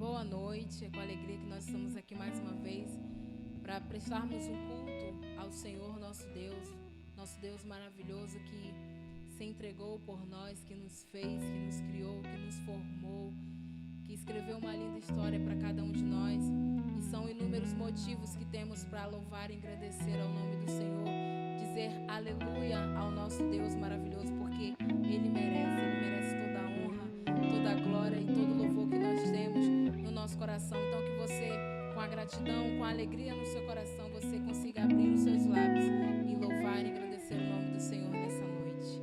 Boa noite, é com alegria que nós estamos aqui mais uma vez para prestarmos um culto ao Senhor nosso Deus maravilhoso que se entregou por nós, que nos fez, que nos criou, que nos formou, que escreveu uma linda história para cada um de nós. E são inúmeros motivos que temos para louvar e agradecer ao nome do Senhor, dizer aleluia ao nosso Deus maravilhoso, porque Ele merece toda a honra, toda a glória e todo o louvor que nós temos no nosso coração. Então que você, com a gratidão, com a alegria no seu coração, você consiga abrir os seus lábios e louvar e agradecer o nome do Senhor nessa noite.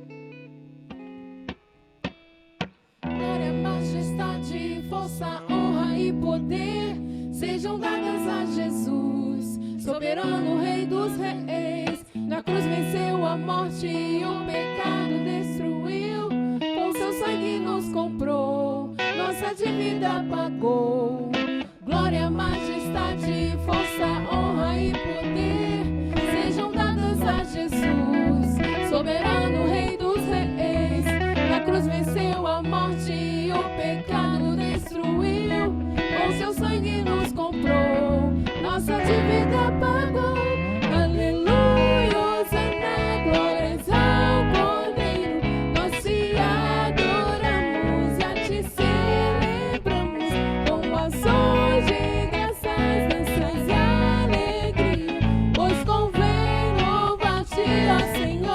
Glória, majestade, força, honra e poder sejam dadas a Jesus, soberano Rei dos Reis. Na cruz venceu a morte e o pecado destruiu, com seu sangue nos comprou, nossa dívida pagou. Glória, majestade, força, honra e poder sejam dadas a Jesus, soberano Rei dos Reis. Na cruz venceu a morte e o pecado destruiu, com seu sangue nos comprou, nossa dívida pagou. Aleluia, Hosana, glórias ao Cordeiro. Nós te adoramos e a ti celebramos com ações de graças, danças e alegria, pois convém louvar-te, ó Senhor.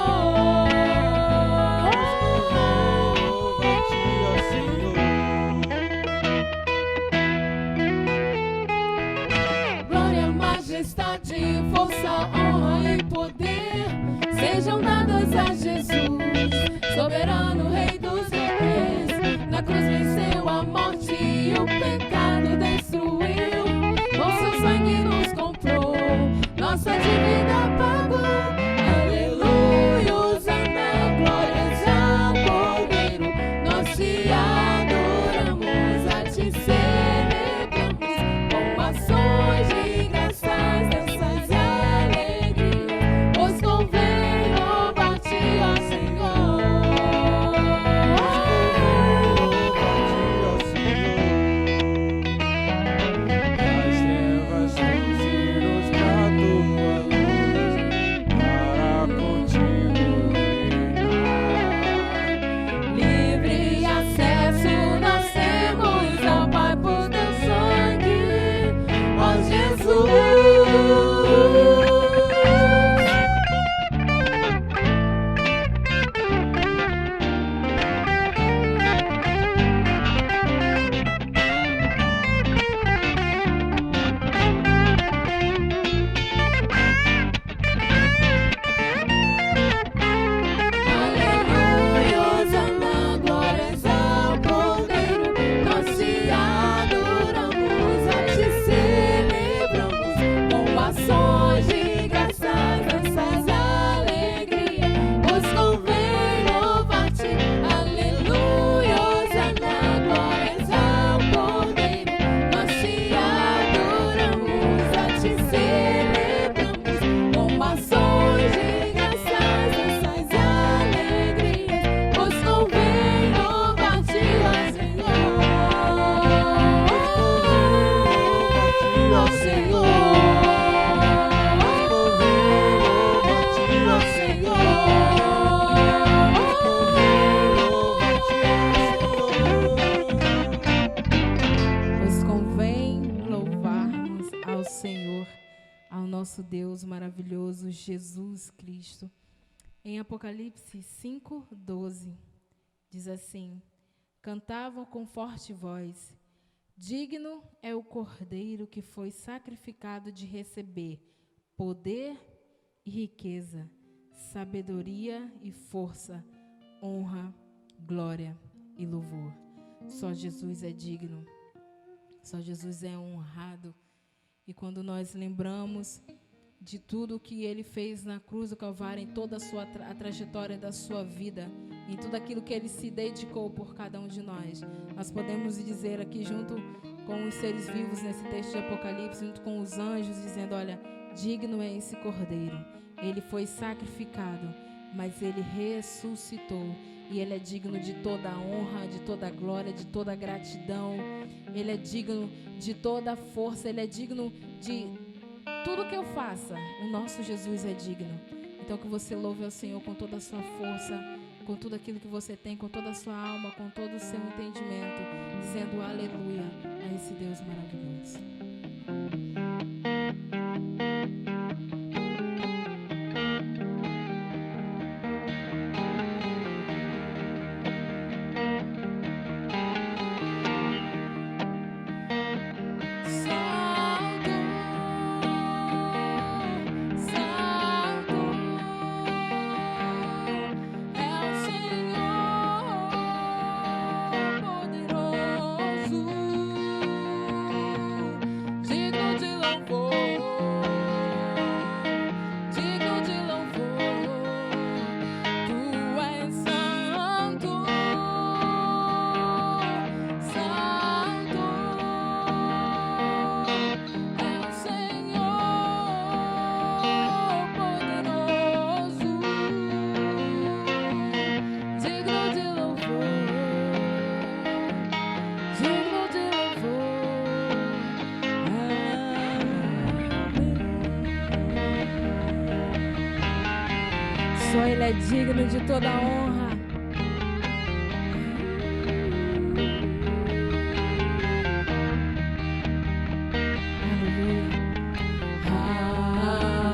Glória, majestade, força, honra e poder sejam dadas a Jesus, soberano Rei dos Reis. Na cruz venceu a morte e o pecado destruiu, com seu sangue nos comprou, nossa dívida pagou. Aleluia, Hosana, glórias ao Cordeiro. Nós te adoramos, a ti celebramos com ações de graças, danças e alegria, pois convém louvar-te, ó Senhor. As trevas fugiram pra tua luz, para contigo reinar. Livre acesso nós temos ao Pai por teu sangue, ó Jesus. Aleluia, Hosana, glórias ao Cordeiro. Nós te adoramos, a ti celebramos com ações de graças, danças e alegria, pois convém louvar-te. Aleluia, Hosana, glórias ao Cordeiro. Nós te adoramos, a ti celebramos com ações de graças, danças e alegria, pois convém louvar-te, ó Senhor. Ó Senhor. Ó Senhor. Pois convém louvarmos ao Senhor, ao nosso Deus maravilhoso, Jesus Cristo. Em Apocalipse 5:12, diz assim: cantavam com forte voz: digno é o Cordeiro que foi sacrificado de receber poder e riqueza, sabedoria e força, honra, glória e louvor. Só Jesus é digno, só Jesus é honrado. E quando nós lembramos de tudo que Ele fez na cruz do Calvário, em toda a sua a trajetória da sua vida, em tudo aquilo que Ele se dedicou por cada um de nós, nós podemos dizer aqui junto com os seres vivos nesse texto de Apocalipse, junto com os anjos, dizendo: olha, digno é esse Cordeiro. Ele foi sacrificado, mas Ele ressuscitou. e Ele é digno de toda a honra, de toda a glória, de toda a gratidão. Ele é digno de toda a força, Ele é digno de tudo que eu faça. O nosso Jesus é digno. Então que você louve ao Senhor com toda a sua força, com tudo aquilo que você tem, com toda a sua alma, com todo o seu entendimento, dizendo aleluia a esse Deus maravilhoso. Só Ele é digno de toda a honra.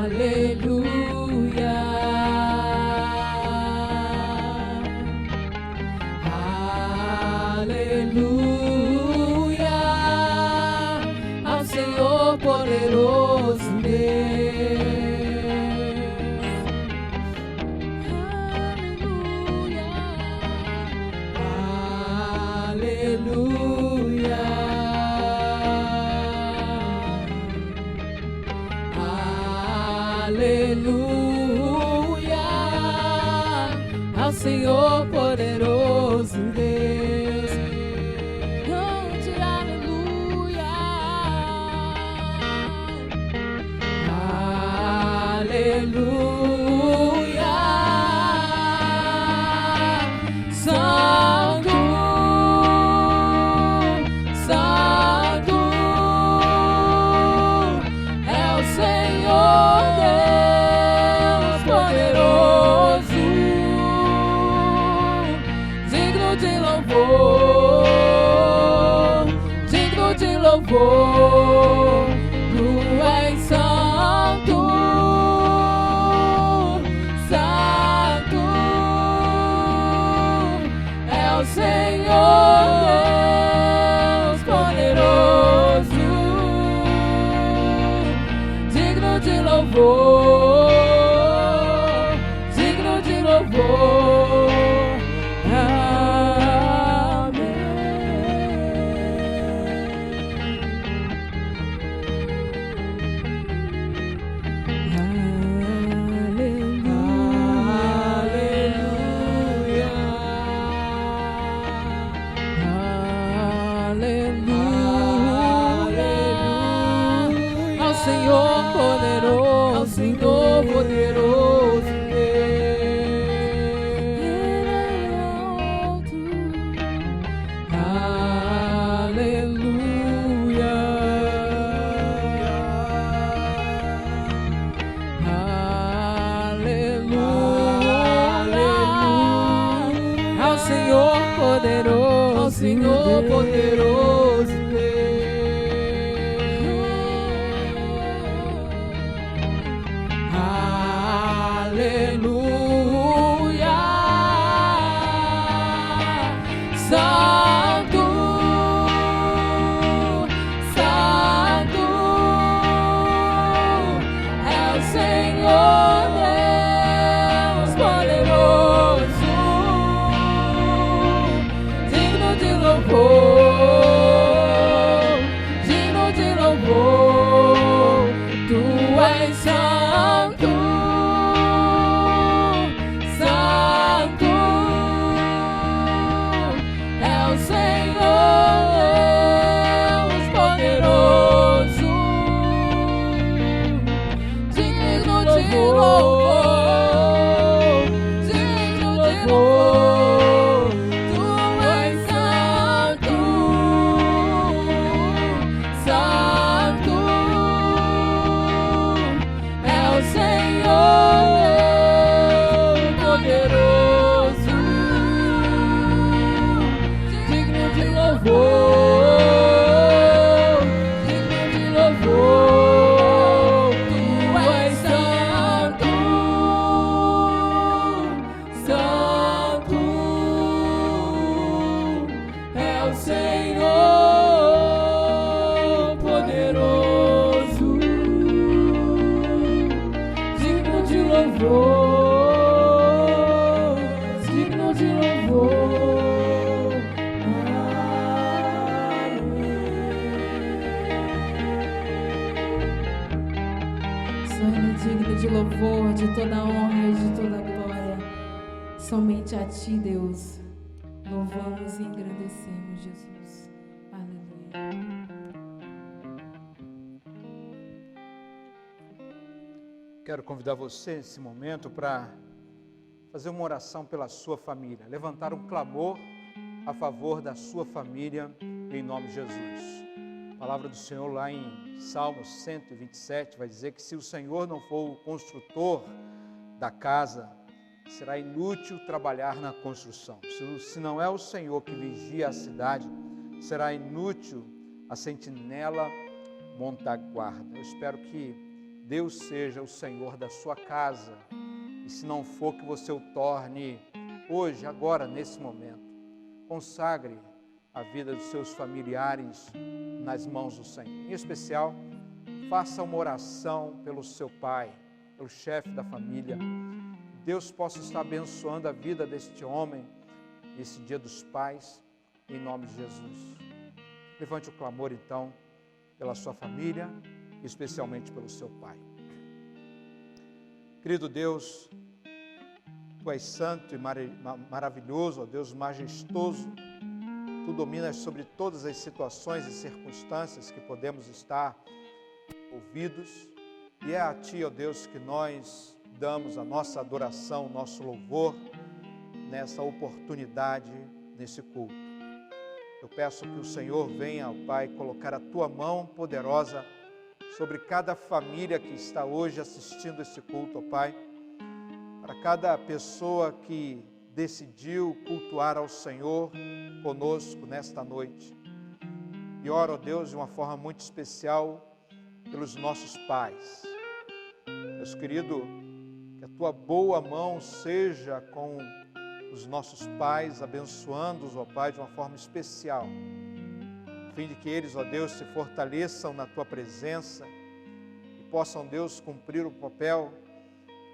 Aleluia. Aleluia. Ao Senhor poderoso Deus. Aleluia, ao Senhor poderoso Deus. Cante aleluia. Aleluia. Santo, Santo é o Senhor Deus poderoso, digno de louvor, digno de louvor. Tu és santo, santo é o Senhor Deus poderoso, digno de louvor, digno de louvor. Senhor poderoso, ao Senhor poderoso aleluia, aleluia, ao Senhor poderoso, ao Senhor poderoso aleluia. Santo, Santo é o Senhor Deus poderoso, digno de louvor, digno de louvor. Tu és santo, digno de louvor, Senhor poderoso, digno de louvor, digno de louvor. Só Ele é digno de louvor, de toda honra e de toda glória. Somente a Ti, Deus, louvamos e engrandecemos, Jesus. Aleluia. Quero convidar você nesse momento para fazer uma oração pela sua família, levantar um clamor a favor da sua família em nome de Jesus. A palavra do Senhor lá em Salmos 127 vai dizer que se o Senhor não for o construtor da casa, será inútil trabalhar na construção. Se não é o Senhor que vigia a cidade, será inútil a sentinela montar guarda. Eu espero que Deus seja o Senhor da sua casa, e se não for, que você o torne hoje, agora, nesse momento. Consagre a vida dos seus familiares nas mãos do Senhor. Em especial, faça uma oração pelo seu pai, pelo chefe da família. Deus possa estar abençoando a vida deste homem, nesse dia dos pais, em nome de Jesus. Levante o clamor, então, pela sua família, especialmente pelo seu pai. Querido Deus, Tu és santo e maravilhoso, ó Deus majestoso. Tu dominas sobre todas as situações e circunstâncias que podemos estar envolvidos. E é a Ti, ó Deus, que nós damos a nossa adoração, o nosso louvor nessa oportunidade, nesse culto. Eu peço que o Senhor venha, ó Pai, colocar a Tua mão poderosa sobre cada família que está hoje assistindo esse culto, ó Pai, para cada pessoa que decidiu cultuar ao Senhor conosco nesta noite. E oro, ó Deus, de uma forma muito especial pelos nossos pais. Deus querido, que a Tua boa mão seja com os nossos pais, abençoando-os, ó Pai, de uma forma especial, a fim de que eles, ó Deus, se fortaleçam na Tua presença e possam, Deus, cumprir o papel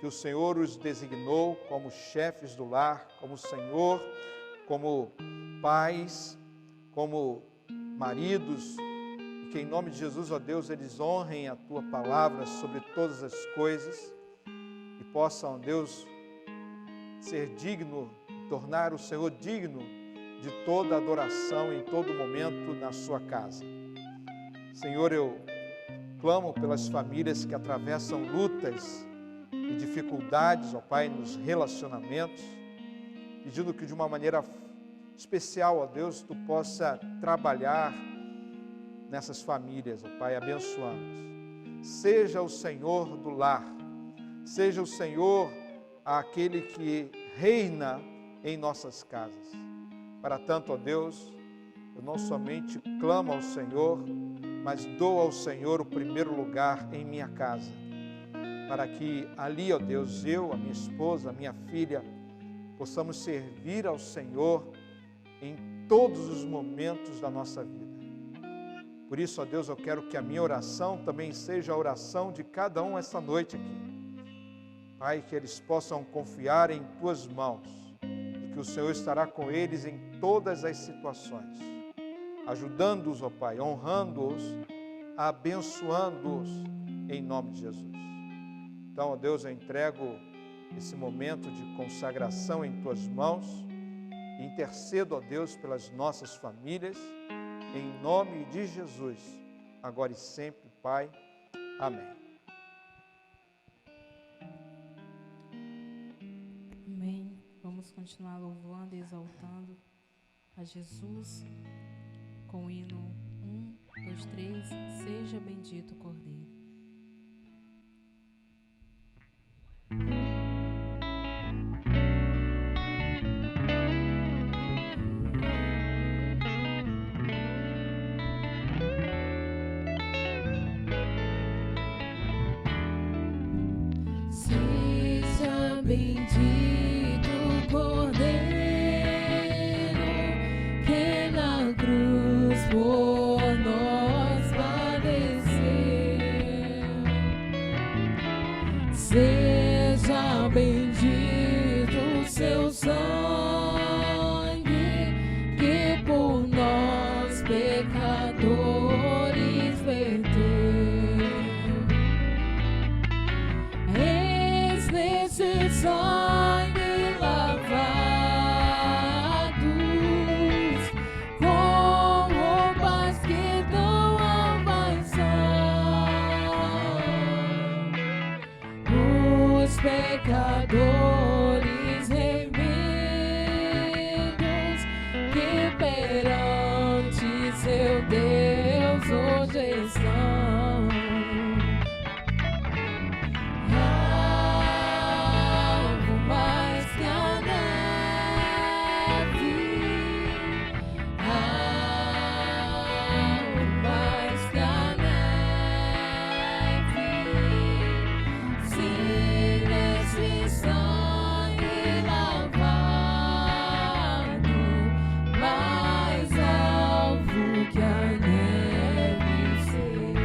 que o Senhor os designou como chefes do lar, como Senhor, como pais, como maridos, e que em nome de Jesus, ó Deus, eles honrem a Tua palavra sobre todas as coisas e possam, Deus, ser digno, tornar o Senhor digno de toda adoração em todo momento na sua casa. Senhor, eu clamo pelas famílias que atravessam lutas e dificuldades, ó Pai, nos relacionamentos, pedindo que de uma maneira especial, ó Deus, Tu possa trabalhar nessas famílias, ó Pai, abençoando-os. Seja o Senhor do lar, seja o Senhor aquele que reina em nossas casas. Para tanto, ó Deus, eu não somente clamo ao Senhor, mas dou ao Senhor o primeiro lugar em minha casa, para que ali, ó Deus, eu, a minha esposa, a minha filha, possamos servir ao Senhor em todos os momentos da nossa vida. Por isso, ó Deus, eu quero que a minha oração também seja a oração de cada um essa noite aqui. Pai, que eles possam confiar em Tuas mãos e que o Senhor estará com eles em todas as situações, ajudando-os, ó Pai, honrando-os, abençoando-os em nome de Jesus. Então, ó Deus, eu entrego esse momento de consagração em Tuas mãos e intercedo, ó Deus, pelas nossas famílias, em nome de Jesus, agora e sempre, Pai. Amém. Amém. Vamos continuar louvando e exaltando a Jesus com o hino 1, 2, 3, Seja Bendito o Cordeiro. Seja bendito o Cordeiro que na na cruz por nós padeceu. Seja bendito seu sangue, que por nós pecadores verteu. Eis nesse sangue lavados, com roupas que dão os pecadores remidos, que perante seu Deus hoje estão. Alvo mais que a neve, alvo mais que a neve, se nesse sangue lavado, mais alvo que a neve serei.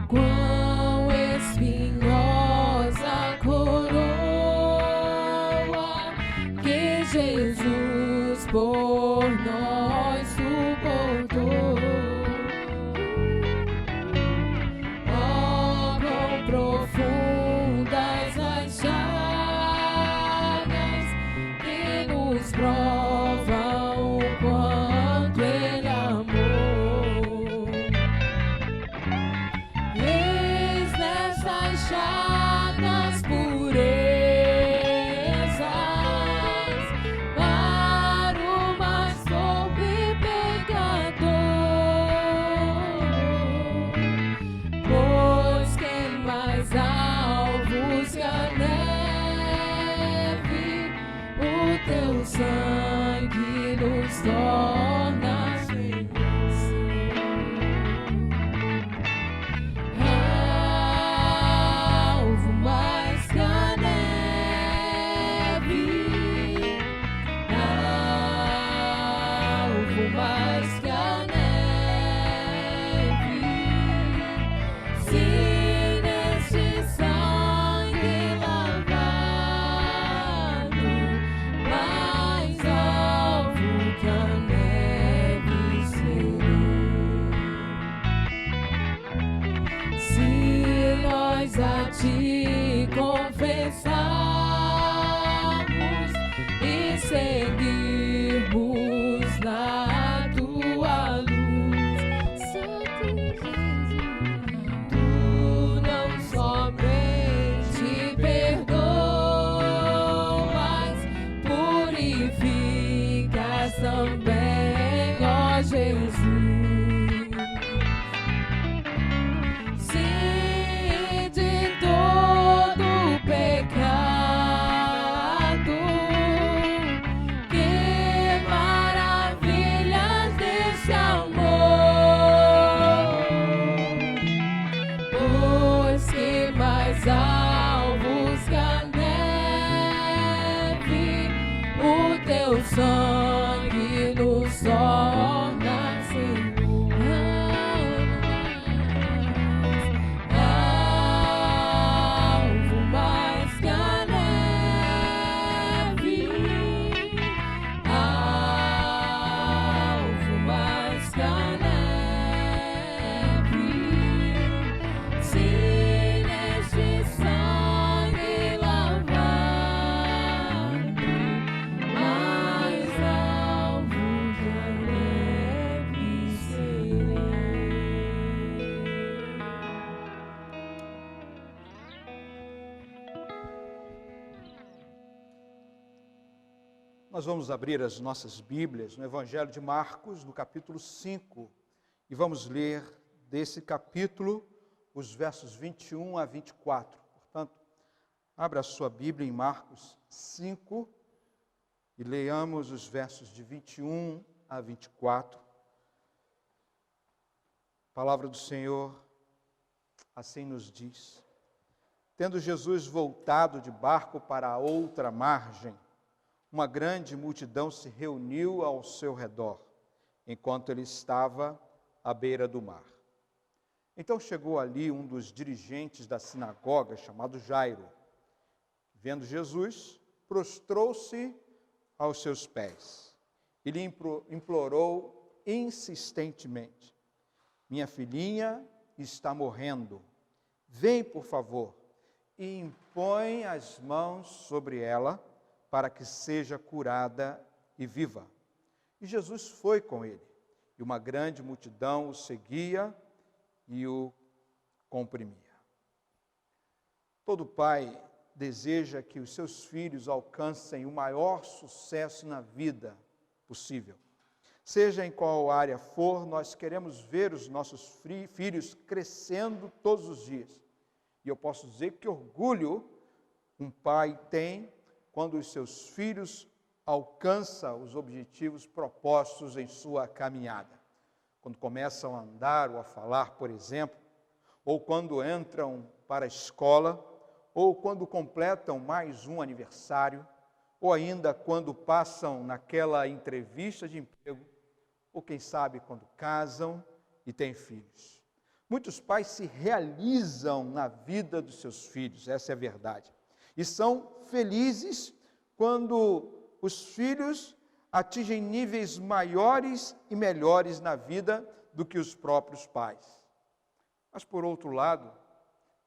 Quão espinhosa coroa que Jesus por nós suportou. Oh, quão profundas as chagas que nos provam o quanto Ele amou. Eis nessas chagas purezas para o mais pobre pecador, pois quem mais alvos que a neve, o teu sangue nos torna alvo mais que a neve, alvo mais que a neve, se neste sangue lavado, mais alvo que a neve serei. Se nós a ti confessarmos e seguirmos na tua luz, Santo Jesus, tu não somente perdoas, purificas também, ó Jesus. Se de todo pecado, que maravilhas desse amor, pois que mais alvos que a neve, o teu sangue nos torna, Senhor. Alvo mais que a neve, alvo mais que a neve, se neste sangue lavado, mais alvo que a neve serei. Nós vamos abrir as nossas Bíblias no Evangelho de Marcos, no capítulo 5, e vamos ler desse capítulo os versos 21 a 24. Portanto, abra a sua Bíblia em Marcos 5 e leiamos os versos de 21 a 24. A palavra do Senhor assim nos diz: Tendo Jesus voltado de barco para a outra margem, uma grande multidão se reuniu ao seu redor, enquanto ele estava à beira do mar. Então chegou ali um dos dirigentes da sinagoga, chamado Jairo. Vendo Jesus, prostrou-se aos seus pés e lhe implorou insistentemente: minha filhinha está morrendo. Vem, por favor, e impõe as mãos sobre ela, para que seja curada e viva. E Jesus foi com ele, e uma grande multidão o seguia e o comprimia. Todo pai deseja que os seus filhos alcancem o maior sucesso na vida possível. Seja em qual área for, nós queremos ver os nossos filhos crescendo todos os dias. E eu posso dizer que orgulho um pai tem quando os seus filhos alcançam os objetivos propostos em sua caminhada. Quando começam a andar ou a falar, por exemplo, ou quando entram para a escola, ou quando completam mais um aniversário, ou ainda quando passam naquela entrevista de emprego, ou quem sabe quando casam e têm filhos. Muitos pais se realizam na vida dos seus filhos, essa é a verdade. E são felizes quando os filhos atingem níveis maiores e melhores na vida do que os próprios pais. Mas, por outro lado,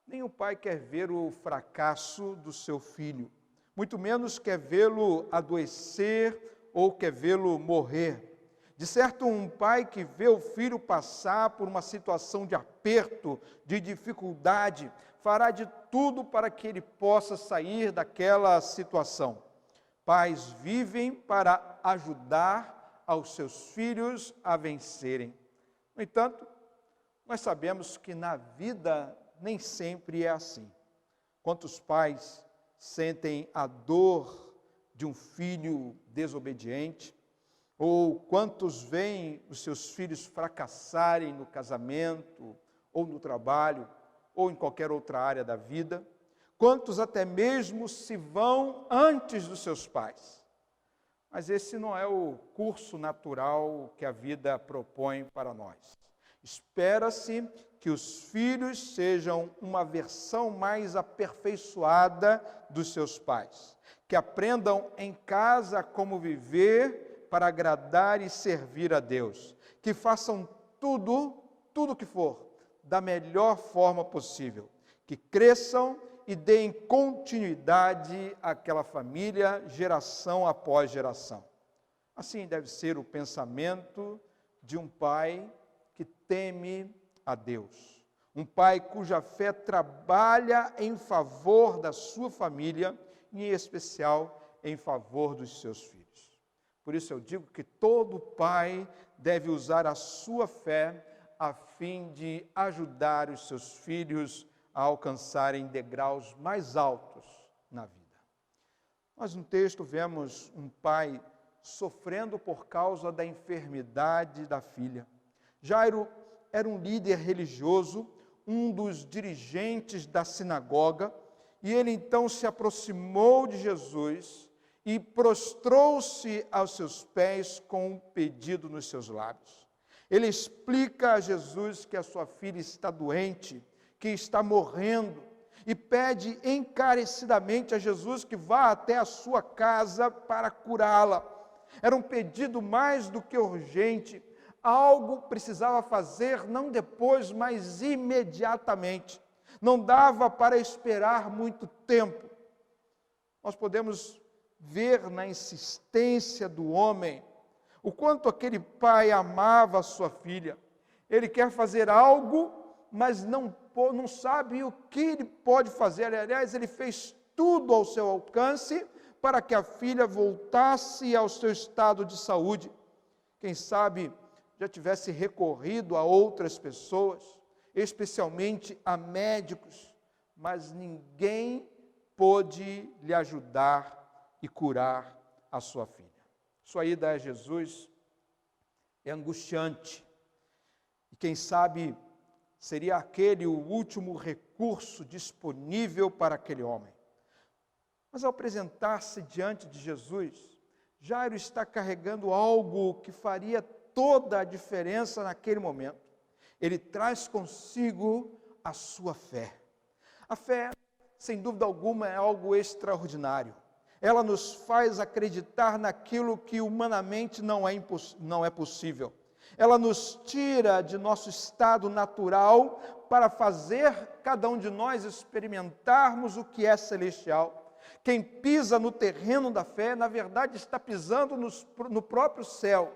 nenhum pai quer ver o fracasso do seu filho, muito menos quer vê-lo adoecer ou quer vê-lo morrer. De certo, um pai que vê o filho passar por uma situação de aperto, de dificuldade, fará de tudo para que ele possa sair daquela situação. Pais vivem para ajudar aos seus filhos a vencerem. No entanto, nós sabemos que na vida nem sempre é assim. Quantos pais sentem a dor de um filho desobediente? Ou quantos veem os seus filhos fracassarem no casamento, ou no trabalho, ou em qualquer outra área da vida? Quantos até mesmo se vão antes dos seus pais? Mas esse não é o curso natural que a vida propõe para nós. Espera-se que os filhos sejam uma versão mais aperfeiçoada dos seus pais, que aprendam em casa como viver para agradar e servir a Deus, que façam tudo que for, da melhor forma possível, que cresçam e deem continuidade àquela família, geração após geração. Assim deve ser o pensamento de um pai que teme a Deus, um pai cuja fé trabalha em favor da sua família, e em especial em favor dos seus filhos. Por isso eu digo que todo pai deve usar a sua fé a fim de ajudar os seus filhos a alcançarem degraus mais altos na vida. Nós no texto vemos um pai sofrendo por causa da enfermidade da filha. Jairo era um líder religioso, um dos dirigentes da sinagoga, e ele então se aproximou de Jesus e prostrou-se aos seus pés com um pedido nos seus lábios. Ele explica a Jesus que a sua filha está doente, que está morrendo, e pede encarecidamente a Jesus que vá até a sua casa para curá-la. Era um pedido mais do que urgente, algo precisava fazer não depois, mas imediatamente. Não dava para esperar muito tempo. Nós podemos ver na insistência do homem o quanto aquele pai amava a sua filha. Ele quer fazer algo, mas não sabe o que ele pode fazer. Aliás, ele fez tudo ao seu alcance para que a filha voltasse ao seu estado de saúde. Quem sabe já tivesse recorrido a outras pessoas, especialmente a médicos, mas ninguém pôde lhe ajudar e curar a sua filha. Sua ida a Jesus é angustiante. E quem sabe seria aquele o último recurso disponível para aquele homem. Mas ao apresentar-se diante de Jesus, Jairo está carregando algo que faria toda a diferença naquele momento. Ele traz consigo a sua fé. A fé, sem dúvida alguma, é algo extraordinário. Ela nos faz acreditar naquilo que humanamente não é possível. Ela nos tira de nosso estado natural para fazer cada um de nós experimentarmos o que é celestial. Quem pisa no terreno da fé, na verdade, está pisando no próprio céu.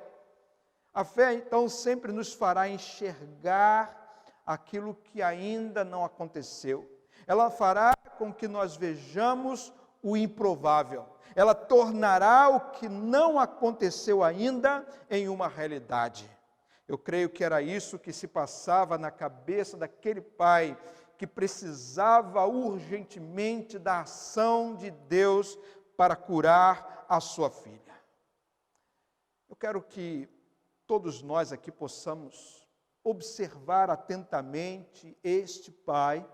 A fé, então, sempre nos fará enxergar aquilo que ainda não aconteceu. Ela fará com que nós vejamos o improvável. Ela tornará o que não aconteceu ainda em uma realidade. Eu creio que era isso que se passava na cabeça daquele pai que precisava urgentemente da ação de Deus para curar a sua filha. Eu quero que todos nós aqui possamos observar atentamente este pai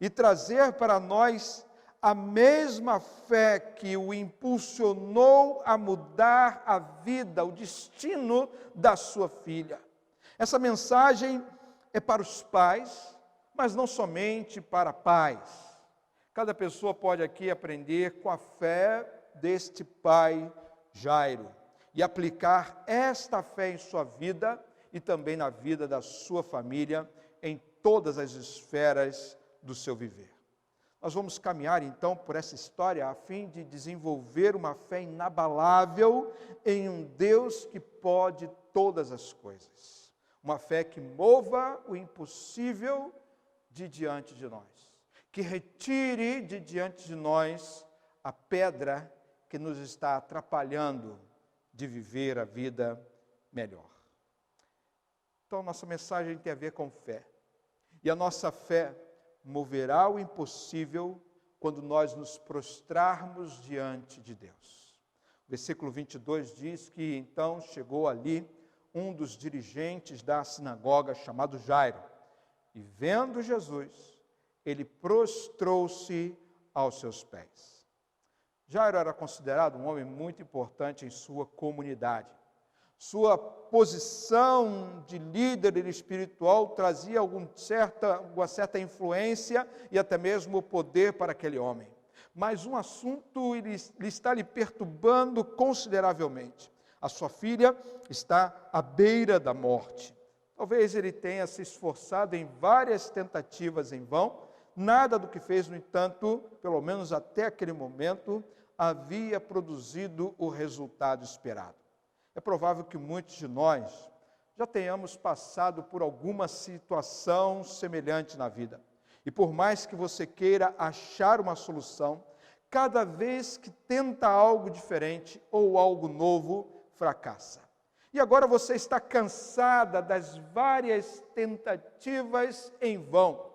e trazer para nós a mesma fé que o impulsionou a mudar a vida, o destino da sua filha. Essa mensagem é para os pais, mas não somente para pais. Cada pessoa pode aqui aprender com a fé deste pai Jairo e aplicar esta fé em sua vida e também na vida da sua família, em todas as esferas do seu viver. Nós vamos caminhar então por essa história a fim de desenvolver uma fé inabalável em um Deus que pode todas as coisas. Uma fé que mova o impossível de diante de nós, que retire de diante de nós a pedra que nos está atrapalhando de viver a vida melhor. Então, nossa mensagem tem a ver com fé. E a nossa fé moverá o impossível quando nós nos prostrarmos diante de Deus. O versículo 22 diz que então chegou ali um dos dirigentes da sinagoga chamado Jairo. E vendo Jesus, ele prostrou-se aos seus pés. Jairo era considerado um homem muito importante em sua comunidade. Sua posição de líder espiritual trazia uma certa influência e até mesmo poder para aquele homem. Mas um assunto está lhe perturbando consideravelmente. A sua filha está à beira da morte. Talvez ele tenha se esforçado em várias tentativas em vão, nada do que fez, no entanto, pelo menos até aquele momento, havia produzido o resultado esperado. É provável que muitos de nós já tenhamos passado por alguma situação semelhante na vida. E por mais que você queira achar uma solução, cada vez que tenta algo diferente ou algo novo, fracassa. E agora você está cansada das várias tentativas em vão.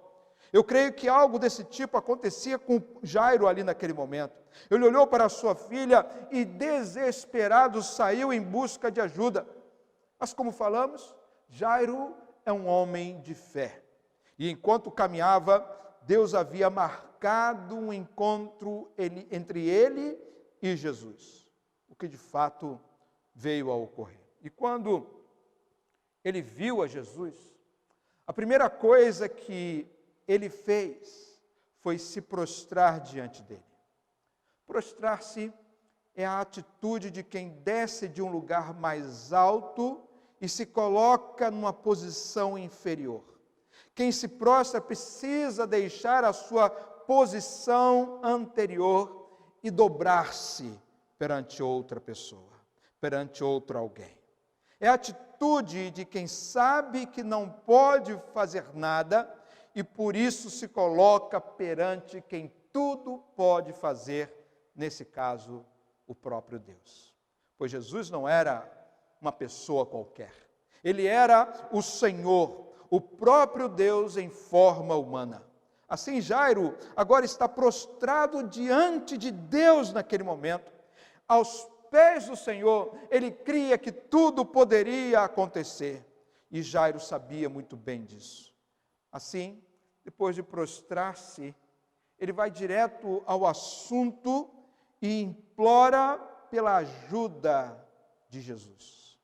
Eu creio que algo desse tipo acontecia com Jairo ali naquele momento. Ele olhou para a sua filha e desesperado saiu em busca de ajuda. Mas como falamos, Jairo é um homem de fé. E enquanto caminhava, Deus havia marcado um encontro entre ele e Jesus. O que de fato veio a ocorrer. E quando ele viu a Jesus, a primeira coisa que ele fez foi se prostrar diante dele. Prostrar-se é a atitude de quem desce de um lugar mais alto e se coloca numa posição inferior. Quem se prostra precisa deixar a sua posição anterior e dobrar-se perante outra pessoa, perante outro alguém. É a atitude de quem sabe que não pode fazer nada e por isso se coloca perante quem tudo pode fazer, nesse caso, o próprio Deus. Pois Jesus não era uma pessoa qualquer. Ele era o Senhor, o próprio Deus em forma humana. Assim, Jairo agora está prostrado diante de Deus naquele momento. Aos pés do Senhor, ele cria que tudo poderia acontecer. E Jairo sabia muito bem disso. Assim, depois de prostrar-se, ele vai direto ao assunto e implora pela ajuda de Jesus.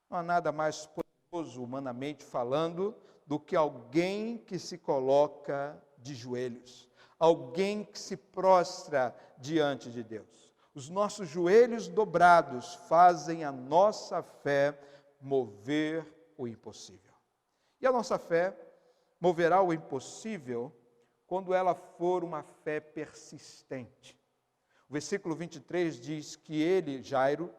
Não há nada mais poderoso, humanamente falando, do que alguém que se coloca de joelhos, alguém que se prostra diante de Deus. Os nossos joelhos dobrados fazem a nossa fé mover o impossível. E a nossa fé moverá o impossível quando ela for uma fé persistente. O versículo 23 diz que ele, Jairo,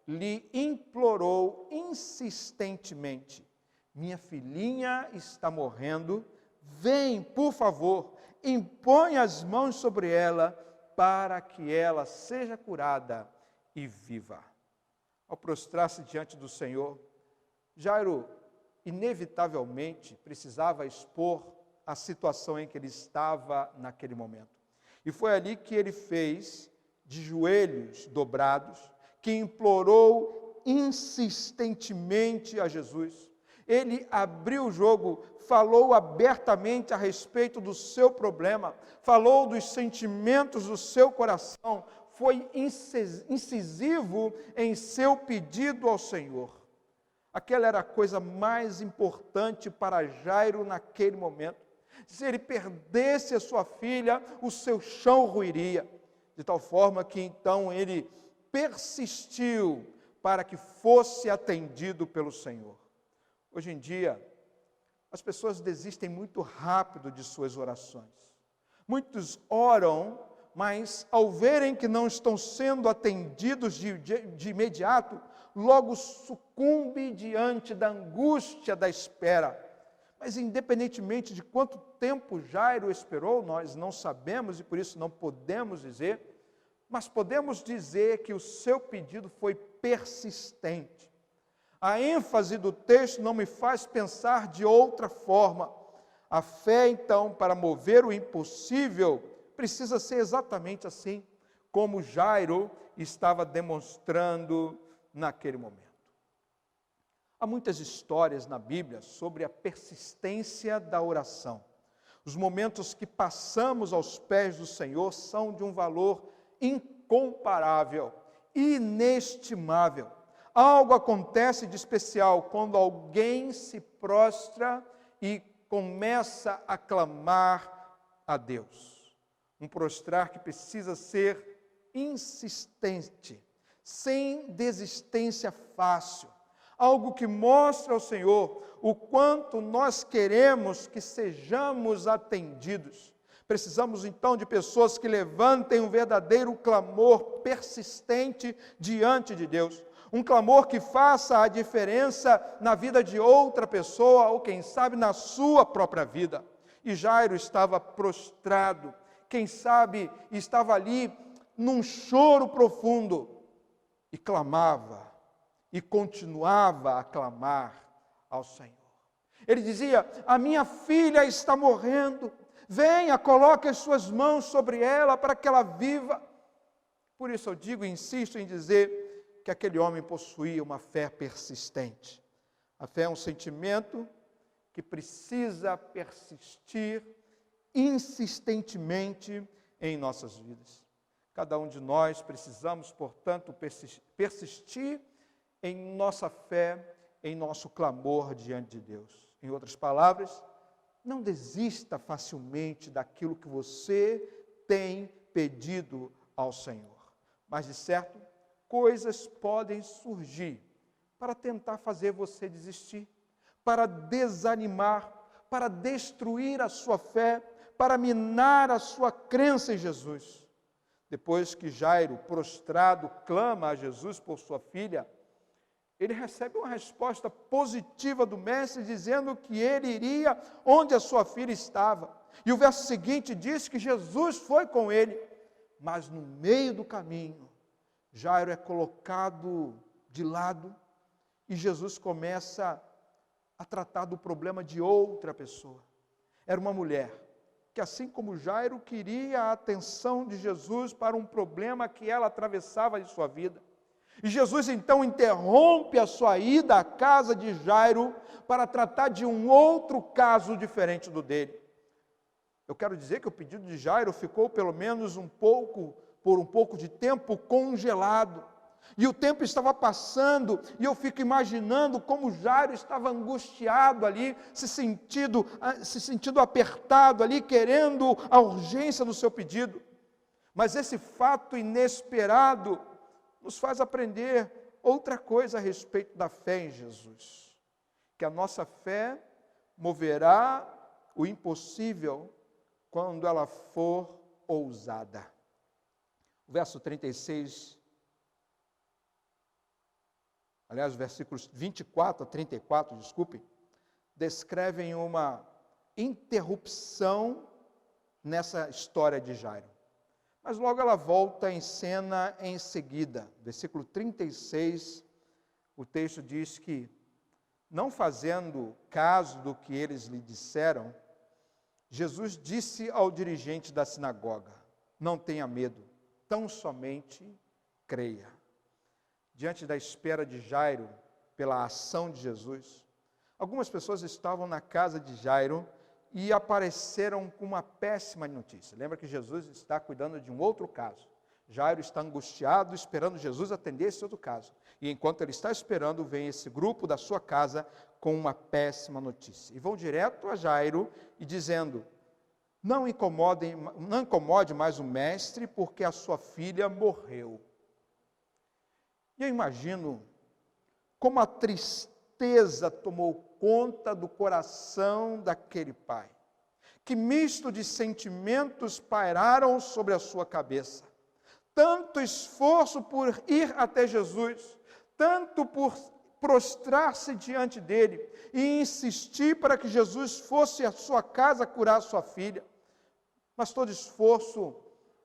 lhe implorou insistentemente: minha filhinha está morrendo, vem, por favor, impõe as mãos sobre ela, para que ela seja curada e viva. Ao prostrar-se diante do Senhor, Jairo inevitavelmente precisava expor a situação em que ele estava naquele momento. E foi ali que ele fez, de joelhos dobrados, que implorou insistentemente a Jesus. Ele abriu o jogo, falou abertamente a respeito do seu problema, falou dos sentimentos do seu coração, foi incisivo em seu pedido ao Senhor. Aquela era a coisa mais importante para Jairo naquele momento. Se ele perdesse a sua filha, o seu chão ruiria, de tal forma que então ele persistiu para que fosse atendido pelo Senhor. Hoje em dia, as pessoas desistem muito rápido de suas orações. Muitos oram, mas ao verem que não estão sendo atendidos de imediato, logo sucumbe diante da angústia da espera. Mas independentemente de quanto tempo Jairo esperou, nós não sabemos e por isso não podemos dizer, mas podemos dizer que o seu pedido foi persistente. A ênfase do texto não me faz pensar de outra forma. A fé, então, para mover o impossível, precisa ser exatamente assim, como Jairo estava demonstrando naquele momento. Há muitas histórias na Bíblia sobre a persistência da oração. Os momentos que passamos aos pés do Senhor são de um valor incomparável, inestimável. Algo acontece de especial quando alguém se prostra e começa a clamar a Deus. Um prostrar que precisa ser insistente, sem desistência fácil. Algo que mostra ao Senhor o quanto nós queremos que sejamos atendidos. Precisamos então de pessoas que levantem um verdadeiro clamor persistente diante de Deus. Um clamor que faça a diferença na vida de outra pessoa ou quem sabe na sua própria vida. E Jairo estava prostrado, quem sabe estava ali num choro profundo e clamava. E continuava a clamar ao Senhor. Ele dizia: a minha filha está morrendo, venha, coloque as suas mãos sobre ela para que ela viva. Por isso eu digo e insisto em dizer que aquele homem possuía uma fé persistente. A fé é um sentimento que precisa persistir insistentemente em nossas vidas. Cada um de nós precisamos, portanto, persistir em nossa fé, em nosso clamor diante de Deus. Em outras palavras, não desista facilmente daquilo que você tem pedido ao Senhor. Mas, de certo, coisas podem surgir para tentar fazer você desistir, para desanimar, para destruir a sua fé, para minar a sua crença em Jesus. Depois que Jairo, prostrado, clama a Jesus por sua filha, ele recebe uma resposta positiva do mestre, dizendo que ele iria onde a sua filha estava. E o verso seguinte diz que Jesus foi com ele, mas no meio do caminho, Jairo é colocado de lado e Jesus começa a tratar do problema de outra pessoa. Era uma mulher que, assim como Jairo, queria a atenção de Jesus para um problema que ela atravessava em sua vida. E Jesus então interrompe a sua ida à casa de Jairo para tratar de um outro caso diferente do dele. Eu quero dizer que o pedido de Jairo ficou pelo menos por um pouco de tempo congelado. E o tempo estava passando, e eu fico imaginando como Jairo estava angustiado ali, se sentindo apertado ali, querendo a urgência no seu pedido. Mas esse fato inesperado nos faz aprender outra coisa a respeito da fé em Jesus. Que a nossa fé moverá o impossível quando ela for ousada. O verso 36, aliás, versículos 24 a 34, desculpe, descrevem uma interrupção nessa história de Jairo. Mas logo ela volta em cena em seguida. Versículo 36, o texto diz que, não fazendo caso do que eles lhe disseram, Jesus disse ao dirigente da sinagoga: não tenha medo, tão somente creia. Diante da espera de Jairo pela ação de Jesus, algumas pessoas estavam na casa de Jairo e apareceram com uma péssima notícia. Lembra que Jesus está cuidando de um outro caso. Jairo está angustiado, esperando Jesus atender esse outro caso. E enquanto ele está esperando, vem esse grupo da sua casa com uma péssima notícia. E vão direto a Jairo e dizendo: não incomode mais o mestre, porque a sua filha morreu. E eu imagino como a tristeza tomou conta do coração daquele pai. Que misto de sentimentos pairaram sobre a sua cabeça. Tanto esforço por ir até Jesus, tanto por prostrar-se diante dele e insistir para que Jesus fosse à sua casa curar a sua filha. Mas todo esforço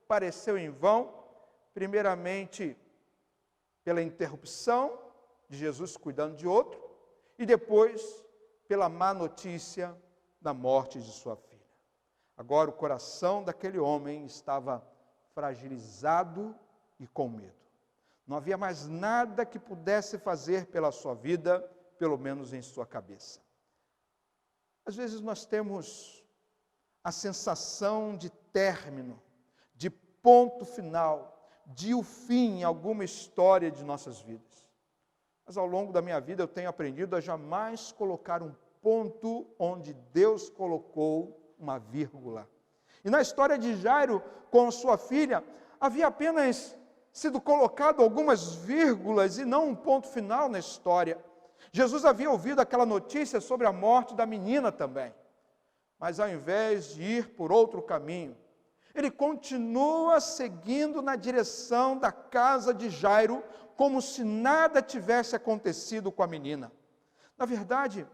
pareceu em vão, primeiramente pela interrupção de Jesus cuidando de outro, e depois pela má notícia da morte de sua filha. Agora o coração daquele homem estava fragilizado e com medo. Não havia mais nada que pudesse fazer pela sua vida, pelo menos em sua cabeça. Às vezes nós temos a sensação de término, de ponto final, de o fim em alguma história de nossas vidas. Mas ao longo da minha vida eu tenho aprendido a jamais colocar um ponto onde Deus colocou uma vírgula. E na história de Jairo com sua filha, havia apenas sido colocado algumas vírgulas e não um ponto final na história. Jesus havia ouvido aquela notícia sobre a morte da menina também. Mas ao invés de ir por outro caminho, ele continua seguindo na direção da casa de Jairo, como se nada tivesse acontecido com a menina. Na verdade,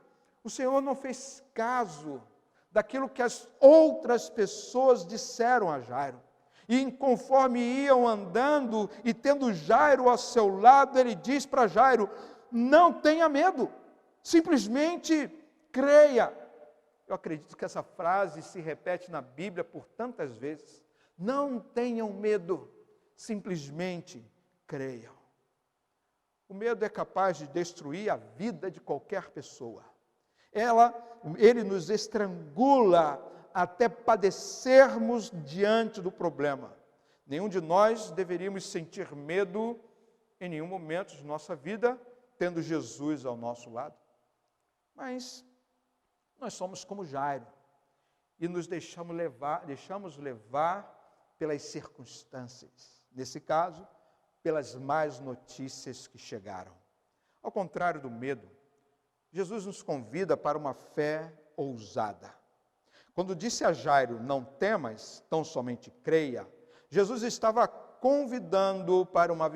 o Senhor não fez caso daquilo que as outras pessoas disseram a Jairo. E conforme iam andando e tendo Jairo ao seu lado, ele diz para Jairo: não tenha medo, simplesmente creia. Eu acredito que essa frase se repete na Bíblia por tantas vezes. Não tenham medo, simplesmente creiam. O medo é capaz de destruir a vida de qualquer pessoa. Ele nos estrangula até padecermos diante do problema. Nenhum de nós deveríamos sentir medo em nenhum momento de nossa vida, tendo Jesus ao nosso lado. Mas nós somos como Jairo e nos deixamos levar pelas circunstâncias. Nesse caso, pelas más notícias que chegaram. Ao contrário do medo, Jesus nos convida para uma fé ousada. Quando disse a Jairo: não temas, tão somente creia, Jesus estava convidando para uma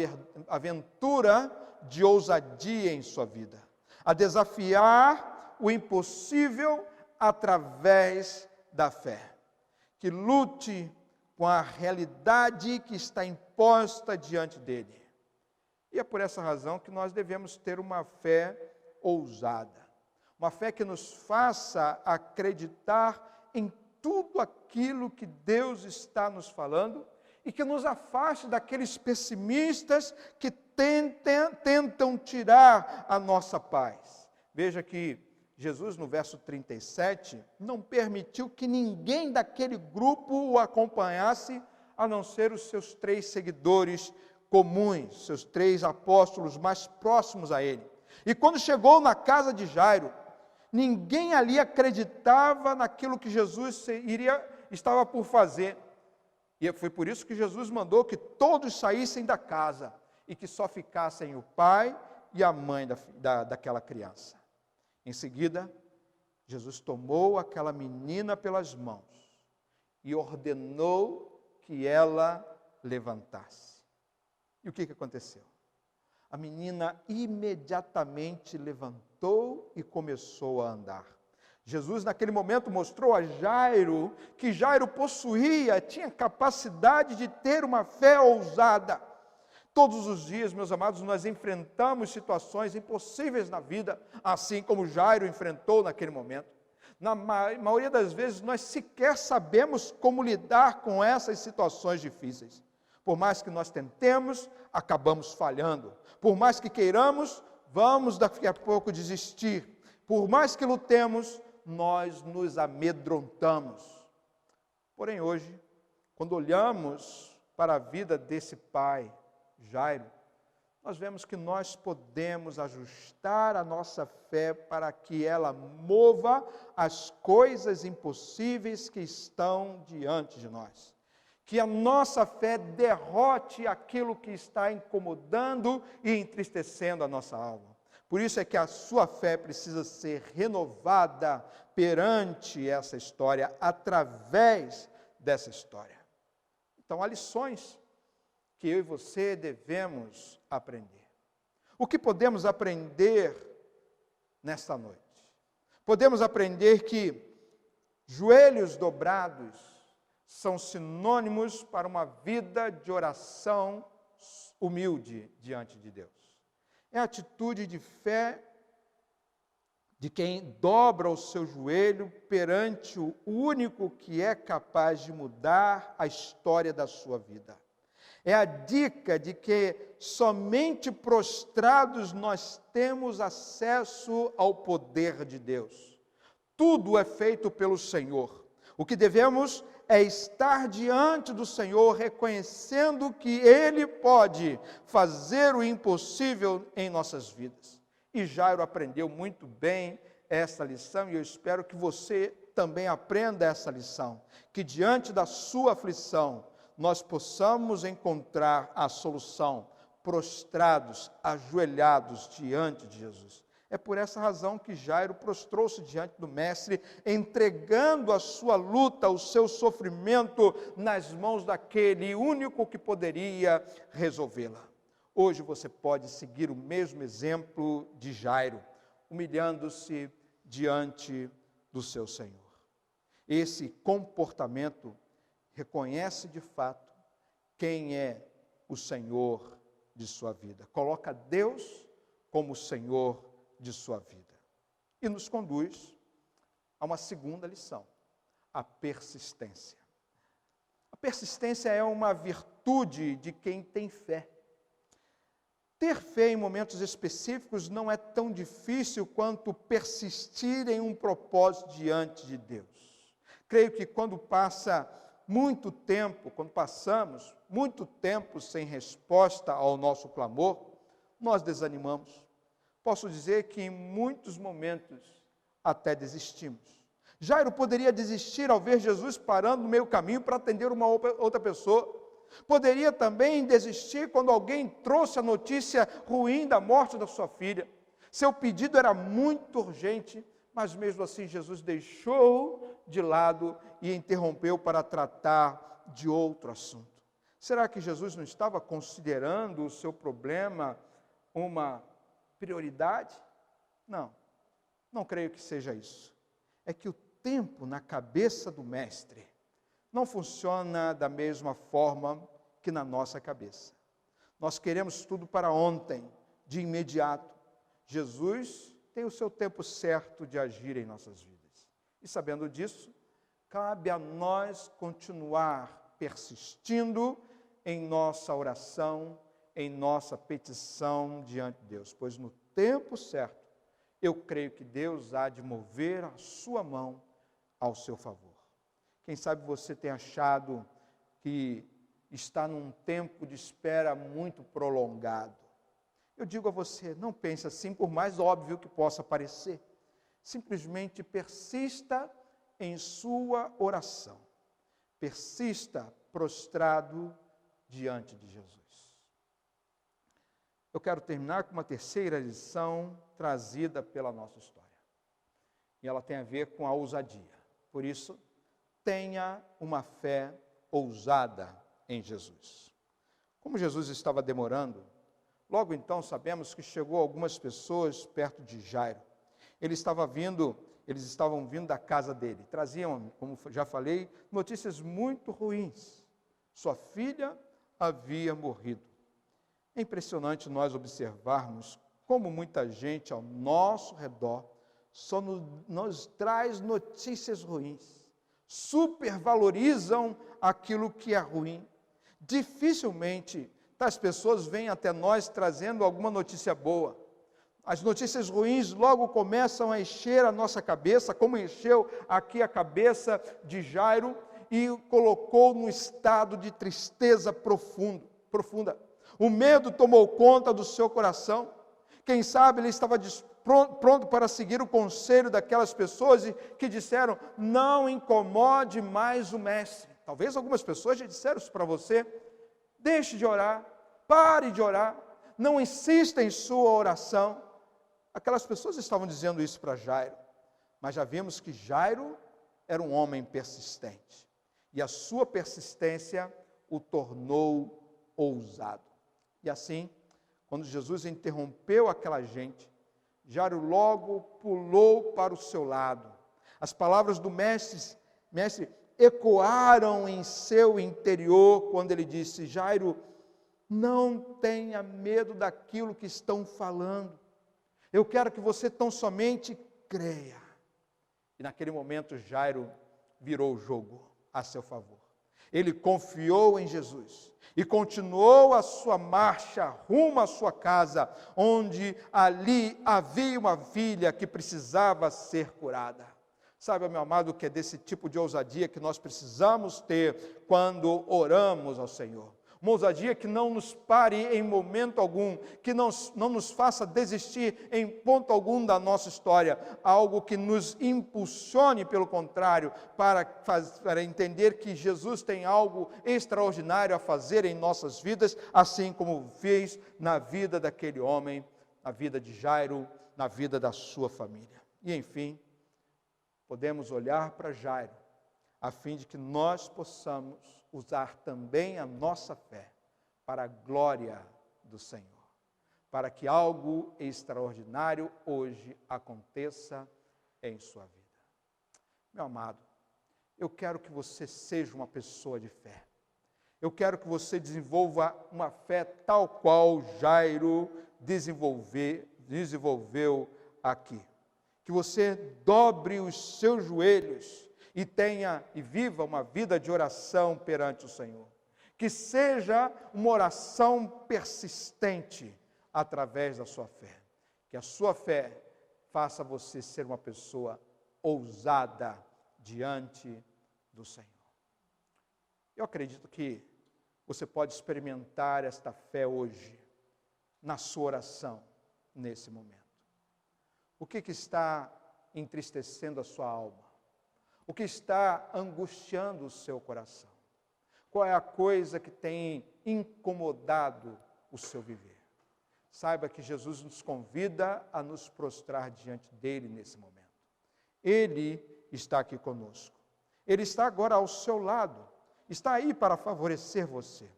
aventura de ousadia em sua vida, a desafiar o impossível através da fé, que lute com a realidade que está imposta diante dele. E é por essa razão que nós devemos ter uma fé ousada, uma fé que nos faça acreditar em tudo aquilo que Deus está nos falando e que nos afaste daqueles pessimistas que tentam tirar a nossa paz. Veja que Jesus, no verso 37, não permitiu que ninguém daquele grupo o acompanhasse, a não ser os seus 3 seguidores, comuns, seus 3 apóstolos mais próximos a ele. E quando chegou na casa de Jairo, ninguém ali acreditava naquilo que Jesus estava por fazer. E foi por isso que Jesus mandou que todos saíssem da casa e que só ficassem o pai e a mãe daquela criança. Em seguida, Jesus tomou aquela menina pelas mãos e ordenou que ela levantasse. E o que aconteceu? A menina imediatamente levantou e começou a andar. Jesus, naquele momento, mostrou a Jairo que Jairo tinha capacidade de ter uma fé ousada. Todos os dias, meus amados, nós enfrentamos situações impossíveis na vida, assim como Jairo enfrentou naquele momento. Na maioria das vezes, nós sequer sabemos como lidar com essas situações difíceis. Por mais que nós tentemos, acabamos falhando. Por mais que queiramos, vamos daqui a pouco desistir. Por mais que lutemos, nós nos amedrontamos. Porém, hoje, quando olhamos para a vida desse pai, Jairo, nós vemos que nós podemos ajustar a nossa fé para que ela mova as coisas impossíveis que estão diante de nós. Que a nossa fé derrote aquilo que está incomodando e entristecendo a nossa alma. Por isso é que a sua fé precisa ser renovada perante essa história, através dessa história. Então, há lições que eu e você devemos aprender. O que podemos aprender nesta noite? Podemos aprender que joelhos dobrados são sinônimos para uma vida de oração humilde diante de Deus. É a atitude de fé de quem dobra o seu joelho perante o único que é capaz de mudar a história da sua vida. É a dica de que somente prostrados nós temos acesso ao poder de Deus. Tudo é feito pelo Senhor. O que devemos é estar diante do Senhor, reconhecendo que Ele pode fazer o impossível em nossas vidas. E Jairo aprendeu muito bem essa lição, e eu espero que você também aprenda essa lição, que diante da sua aflição, nós possamos encontrar a solução, prostrados, ajoelhados diante de Jesus. É por essa razão que Jairo prostrou-se diante do mestre, entregando a sua luta, o seu sofrimento nas mãos daquele único que poderia resolvê-la. Hoje você pode seguir o mesmo exemplo de Jairo, humilhando-se diante do seu Senhor. Esse comportamento reconhece de fato quem é o Senhor de sua vida. Coloca Deus como o Senhor de sua vida. E nos conduz a uma segunda lição, a persistência. A persistência é uma virtude de quem tem fé. Ter fé em momentos específicos não é tão difícil quanto persistir em um propósito diante de Deus. Creio que quando passamos muito tempo sem resposta ao nosso clamor, nós desanimamos. Posso dizer que em muitos momentos até desistimos. Jairo poderia desistir ao ver Jesus parando no meio caminho para atender uma outra pessoa. Poderia também desistir quando alguém trouxe a notícia ruim da morte da sua filha. Seu pedido era muito urgente, mas mesmo assim Jesus deixou de lado e interrompeu para tratar de outro assunto. Será que Jesus não estava considerando o seu problema uma prioridade? Não creio que seja isso. É que o tempo na cabeça do mestre não funciona da mesma forma que na nossa cabeça. Nós queremos tudo para ontem, de imediato. Jesus tem o seu tempo certo de agir em nossas vidas. E sabendo disso, cabe a nós continuar persistindo em nossa oração, em nossa petição diante de Deus, pois no tempo certo, eu creio que Deus há de mover a sua mão ao seu favor. Quem sabe você tem achado que está num tempo de espera muito prolongado. Eu digo a você, não pense assim, por mais óbvio que possa parecer. Simplesmente persista em sua oração. Persista prostrado diante de Jesus. Eu quero terminar com uma terceira lição trazida pela nossa história. E ela tem a ver com a ousadia. Por isso, tenha uma fé ousada em Jesus. Como Jesus estava demorando, logo então sabemos que chegou algumas pessoas perto de Jairo. Eles estavam vindo da casa dele. Traziam, como já falei, notícias muito ruins. Sua filha havia morrido. É impressionante nós observarmos como muita gente ao nosso redor só nos traz notícias ruins. Supervalorizam aquilo que é ruim. Dificilmente tais pessoas vêm até nós trazendo alguma notícia boa. As notícias ruins logo começam a encher a nossa cabeça, como encheu aqui a cabeça de Jairo, e o colocou num estado de tristeza profunda. O medo tomou conta do seu coração. Quem sabe ele estava pronto para seguir o conselho daquelas pessoas que disseram, não incomode mais o mestre. Talvez algumas pessoas já disseram isso para você. Deixe de orar, pare de orar, não insista em sua oração. Aquelas pessoas estavam dizendo isso para Jairo, mas já vimos que Jairo era um homem persistente, e a sua persistência o tornou ousado. E assim, quando Jesus interrompeu aquela gente, Jairo logo pulou para o seu lado. As palavras do mestre ecoaram em seu interior quando ele disse, Jairo, não tenha medo daquilo que estão falando. Eu quero que você tão somente creia. E naquele momento Jairo virou o jogo a seu favor. Ele confiou em Jesus e continuou a sua marcha rumo à sua casa, onde ali havia uma filha que precisava ser curada. Sabe, meu amado, que é desse tipo de ousadia que nós precisamos ter quando oramos ao Senhor. Uma ousadia que não nos pare em momento algum, que não nos faça desistir em ponto algum da nossa história, algo que nos impulsione, pelo contrário, para entender que Jesus tem algo extraordinário a fazer em nossas vidas, assim como fez na vida daquele homem, na vida de Jairo, na vida da sua família. E enfim, podemos olhar para Jairo, a fim de que nós possamos usar também a nossa fé para a glória do Senhor, para que algo extraordinário hoje aconteça em sua vida. Meu amado, eu quero que você seja uma pessoa de fé. Eu quero que você desenvolva uma fé tal qual Jairo desenvolveu aqui. Que você dobre os seus joelhos e tenha e viva uma vida de oração perante o Senhor. Que seja uma oração persistente através da sua fé. Que a sua fé faça você ser uma pessoa ousada diante do Senhor. Eu acredito que você pode experimentar esta fé hoje, na sua oração, nesse momento. O que está entristecendo a sua alma? O que está angustiando o seu coração? Qual é a coisa que tem incomodado o seu viver? Saiba que Jesus nos convida a nos prostrar diante dele nesse momento. Ele está aqui conosco. Ele está agora ao seu lado. Está aí para favorecer você.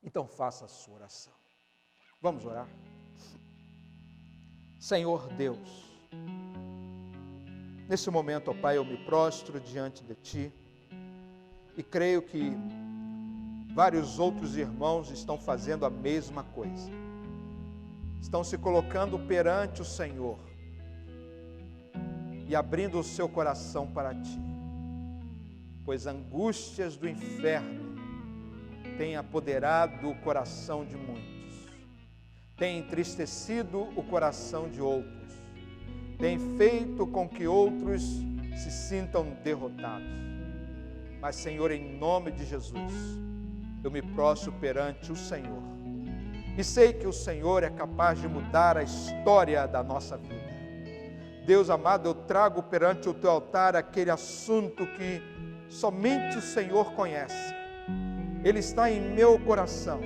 Então faça a sua oração. Vamos orar? Senhor Deus, nesse momento, ó Pai, eu me prostro diante de Ti e creio que vários outros irmãos estão fazendo a mesma coisa. Estão se colocando perante o Senhor e abrindo o seu coração para Ti, pois angústias do inferno têm apoderado o coração de muitos, têm entristecido o coração de outros, tem feito com que outros se sintam derrotados. Mas, Senhor, em nome de Jesus, eu me prostro perante o Senhor. E sei que o Senhor é capaz de mudar a história da nossa vida. Deus amado, eu trago perante o teu altar aquele assunto que somente o Senhor conhece. Ele está em meu coração,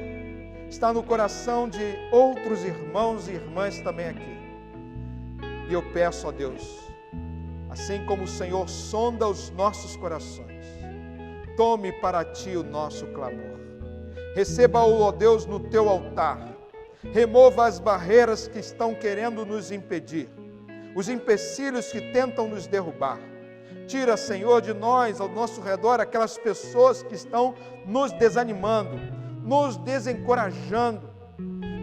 está no coração de outros irmãos e irmãs também aqui. E eu peço a Deus, assim como o Senhor sonda os nossos corações, tome para ti o nosso clamor. Receba-o, ó Deus, no teu altar. Remova as barreiras que estão querendo nos impedir, os empecilhos que tentam nos derrubar. Tira, Senhor, de nós, ao nosso redor, aquelas pessoas que estão nos desanimando, nos desencorajando,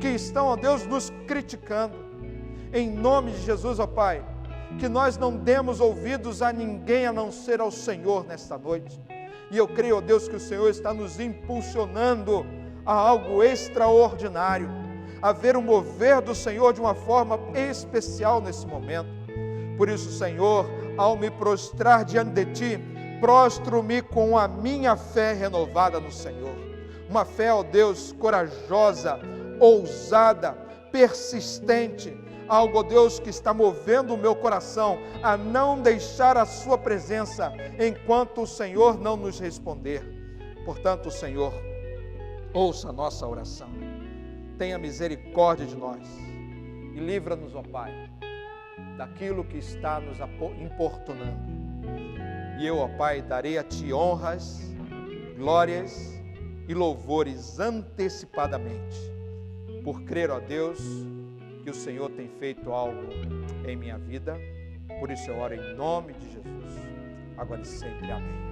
que estão, ó Deus, nos criticando. Em nome de Jesus, ó Pai, que nós não demos ouvidos a ninguém a não ser ao Senhor nesta noite. E eu creio, ó Deus, que o Senhor está nos impulsionando a algo extraordinário, a ver o mover do Senhor de uma forma especial nesse momento. Por isso, Senhor, ao me prostrar diante de Ti, prostro-me com a minha fé renovada no Senhor. Uma fé, ó Deus, corajosa, ousada, persistente, algo, ó Deus, que está movendo o meu coração a não deixar a Sua presença enquanto o Senhor não nos responder. Portanto, Senhor, ouça a nossa oração. Tenha misericórdia de nós e livra-nos, ó Pai, daquilo que está nos importunando. E eu, ó Pai, darei a Ti honras, glórias e louvores antecipadamente, por crer, ó Deus, que o Senhor tem feito algo em minha vida. Por isso eu oro em nome de Jesus, agora e sempre. Amém.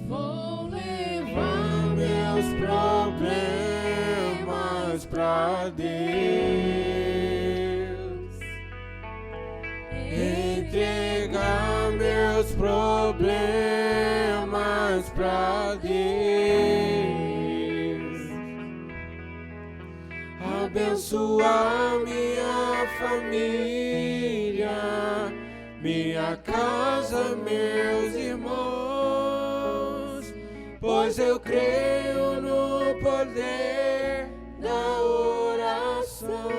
Vou levar meus problemas pra Deus, entregar meus problemas pra Deus, abençoar minha família, minha casa, meus irmãos, pois eu creio no poder da oração.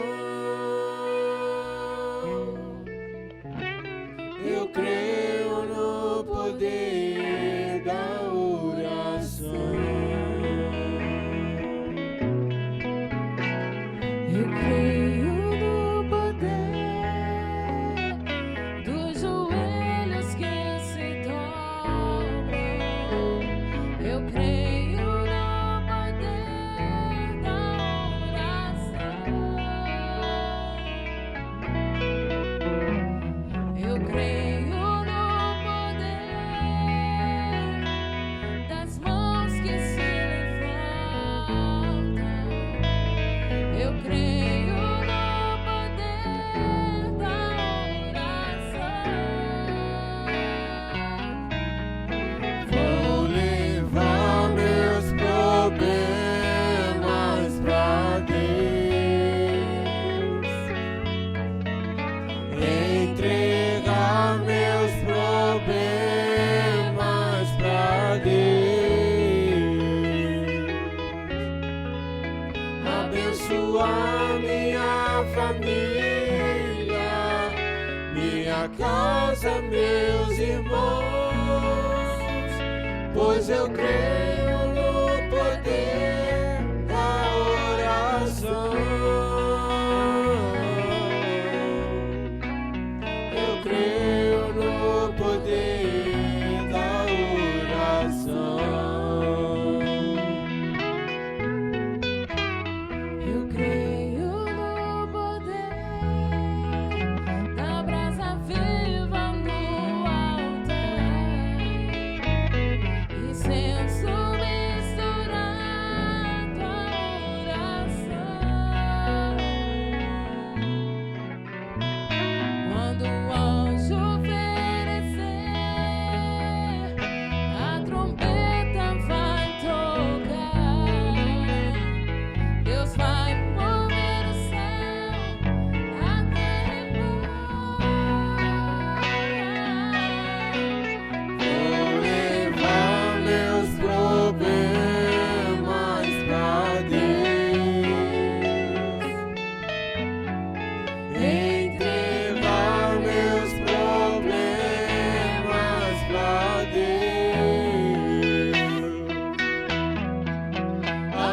Eu creio no poder da oração. Eu creio no poder dos joelhos que se dobram. Eu creio no poder da oração. Eu creio no poder das mãos que se levantam. Eu creio no poder da oração. Vou levar meus problemas pra Deus, entregar meus problemas pra Deus, abençoar minha família, minha casa, meus irmãos, pois eu creio no poder da oração. Eu creio no poder da oração. Eu creio no poder da brasa viva no altar, incenso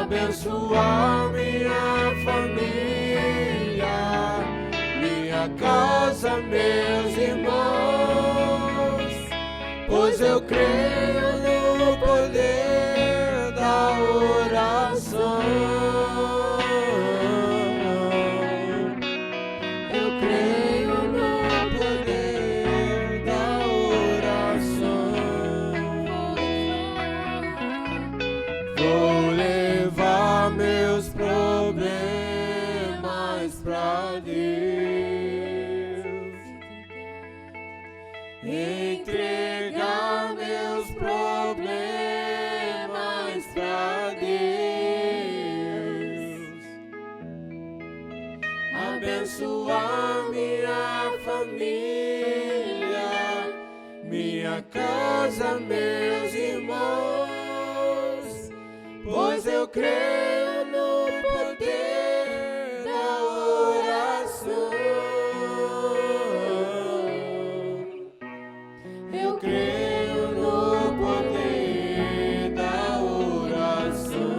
abençoar minha família, minha casa, meus irmãos, pois eu creio no poder da oração. Eu creio no poder da oração. Vou levar meus problemas pra Deus, entregar meus problemas pra Deus, abençoar minha família, minha casa, meus irmãos, pois eu creio no poder da oração. Eu creio no poder da oração.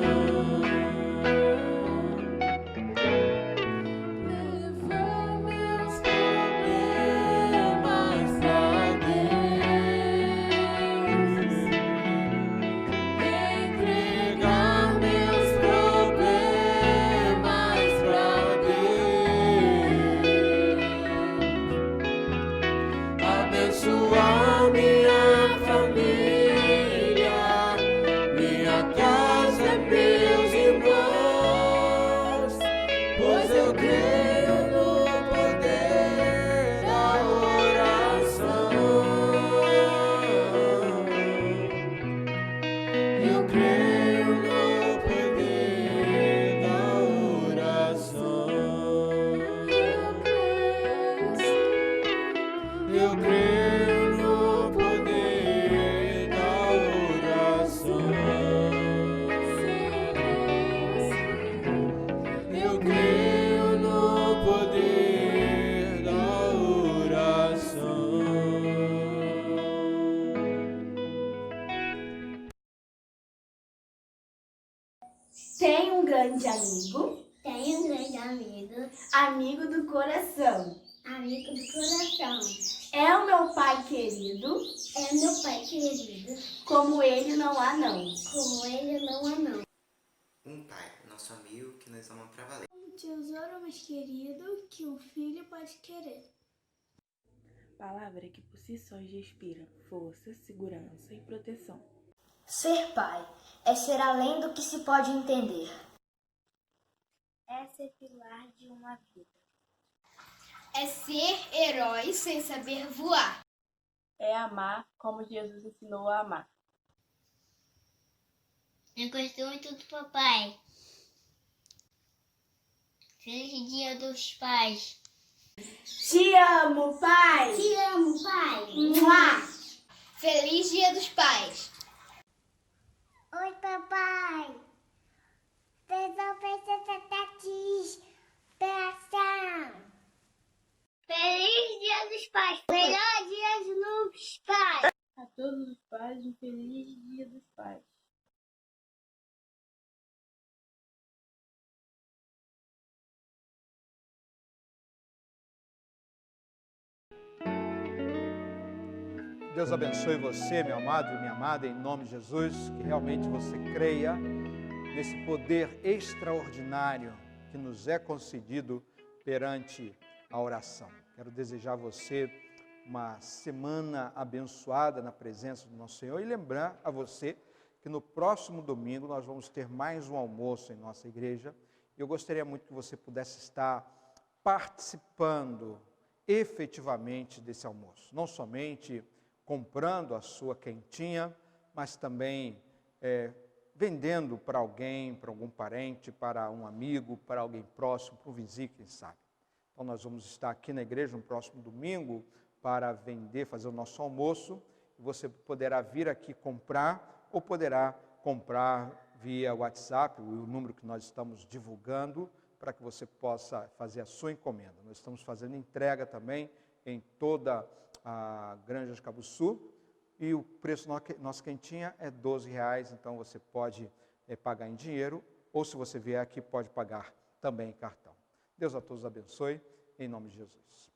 Levar meus problemas pra Deus, entregar meus problemas pra Deus, abençoar minha família, minha casa, meus irmãos, pois eu creio no poder da oração. Eu creio no poder da oração. Eu creio no poder da oração. Eu creio no poder da oração. Tem um grande amigo, Tenho um grande amigo, amigo do coração. amigo do coração. É o meu pai querido, É meu pai querido, como ele não há não. como ele não há não. Um pai, nosso amigo que nos ama pra valer. Um tesouro mais querido que um filho pode querer. Palavra que por si só inspira força, segurança e proteção. Ser pai é ser além do que se pode entender. É ser pilar de uma vida. É ser herói sem saber voar. É amar como Jesus ensinou a amar. Eu gosto muito do papai. Feliz Dia dos Pais. Te amo, pai! Te amo, pai. Mua! Feliz Dia dos Pais. Oi, papai. Feliz Dia dos Pais. Melhor Dia dos Pais. A todos os pais, um feliz Dia dos Pais. Deus abençoe você, meu amado e minha amada, em nome de Jesus, que realmente você creia nesse poder extraordinário que nos é concedido perante a oração. Quero desejar a você uma semana abençoada na presença do nosso Senhor e lembrar a você que no próximo domingo nós vamos ter mais um almoço em nossa igreja. Eu gostaria muito que você pudesse estar participando efetivamente desse almoço, não somente comprando a sua quentinha, mas também vendendo para alguém, para algum parente, para um amigo, para alguém próximo, para um vizinho, quem sabe. Então nós vamos estar aqui na igreja no próximo domingo para vender, fazer o nosso almoço. Você poderá vir aqui comprar ou poderá comprar via WhatsApp, o número que nós estamos divulgando, para que você possa fazer a sua encomenda. Nós estamos fazendo entrega também em toda a Granja de Cabuçu, e o preço nossa quentinha é R$12, então você pode pagar em dinheiro ou se você vier aqui, pode pagar também em cartão. Deus a todos abençoe, em nome de Jesus.